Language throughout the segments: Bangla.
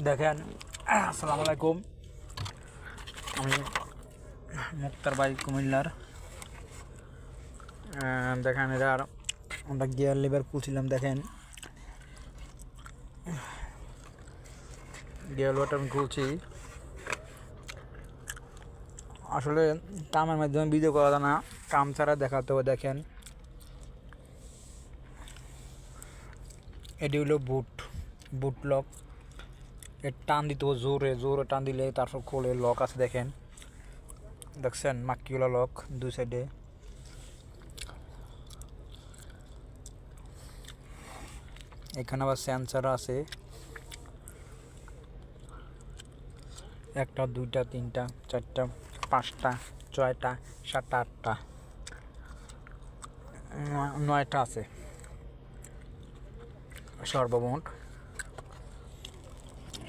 দেখেন, আসসালামু আলাইকুম। আমি মুক্তার ভাই কুমিল্লার। দেখেন এটার আমরা গিয়ার লিভার খুলছিলাম। দেখেন গিয়ার লিভারটা আমি খুলছি। আসলে কামের মাধ্যমে ভিডিও করা যায় না, কাম ছাড়া দেখাতে হবে। দেখেন এটি হলো বুট লক। এর টান দিতে হবে জোরে জোরে টান দিলে তারপর খোলে। লক আছে দেখেন, দেখছেন মাক্কিওলা লক দুই সাইডে। এখানে আবার সেন্সার আছে, একটা দুইটা তিনটা চারটা পাঁচটা ছয়টা সাতটা আটটা নয়টা আছে সর্বমোট।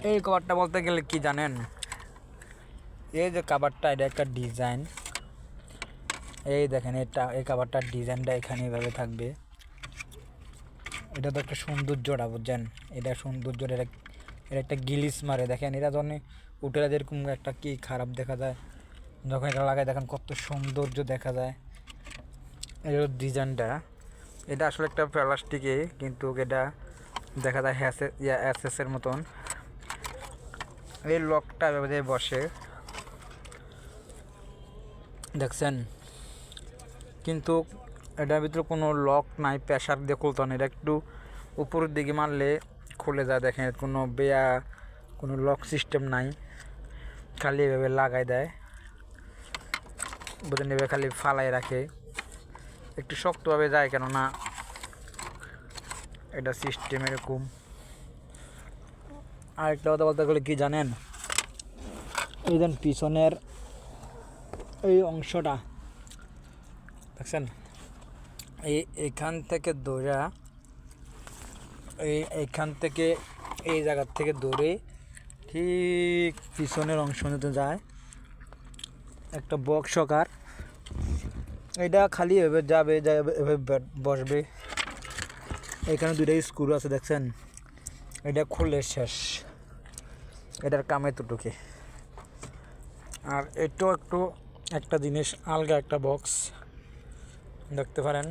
এই কভারটা বলতে গেলে কি জানেন, এই যে কভারটা এটা একটা ডিজাইন। এই দেখেন এই কভারটার ডিজাইনটা এখানে এভাবে থাকবে। এটা তো একটা সৌন্দর্যটা বুঝছেন, এটা সৌন্দর্যটা এটা একটা গিলিস মারে। দেখেন এটা যখন উঠে যেরকম একটা কি খারাপ দেখা যায়, যখন এটা লাগায় দেখেন কত সৌন্দর্য দেখা যায়। এই ডিজাইনটা এটা আসলে একটা প্লাস্টিকে, কিন্তু এটা দেখা যায় অ্যাসেসের মতন। এই লকটা এভাবে বসে দেখছেন, কিন্তু এটার ভিতরে কোনো লক নাই, প্রেশার দিয়ে খুলতে হয় না। এটা একটু উপরের দিকে মারলে খুলে যায়। দেখেন কোনো লক সিস্টেম নাই, খালি এভাবে লাগাই দেয় বুঝলেন, এভাবে খালি ফালাই রাখে। একটু শক্তভাবে যায়, কেননা এটা সিস্টেম এরকম। আরেকটা কথা বলতে গেলে কি জানেন, এই দেন পিছনের এই অংশটা দেখছেন, এইখান থেকে দৌড়া এইখান থেকে এই জায়গার থেকে দৌড়ে ঠিক পিছনের অংশ নিতে যায় একটা বক্স সকার। এটা খালি এভাবে যাবে, এভাবে বসবে। এখানে দুইটা স্ক্রু আছে দেখছেন, এটা খুলে শেষ, এটার কামে দুটোকে। আর এটাও একটা জিনিস আলগা, একটা বক্স দেখতে পারেন।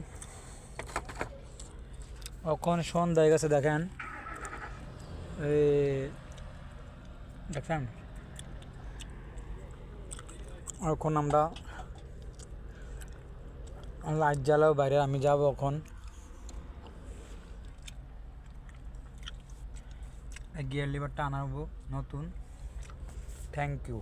এখন সন্ধ্যা হয়ে গেছে দেখেন, দেখেন এখন আমরা লাইট জ্বালাও বাইরে। আমি যাব এখন, গিয়ার লিভারটা আনাবো নতুন। Thank you.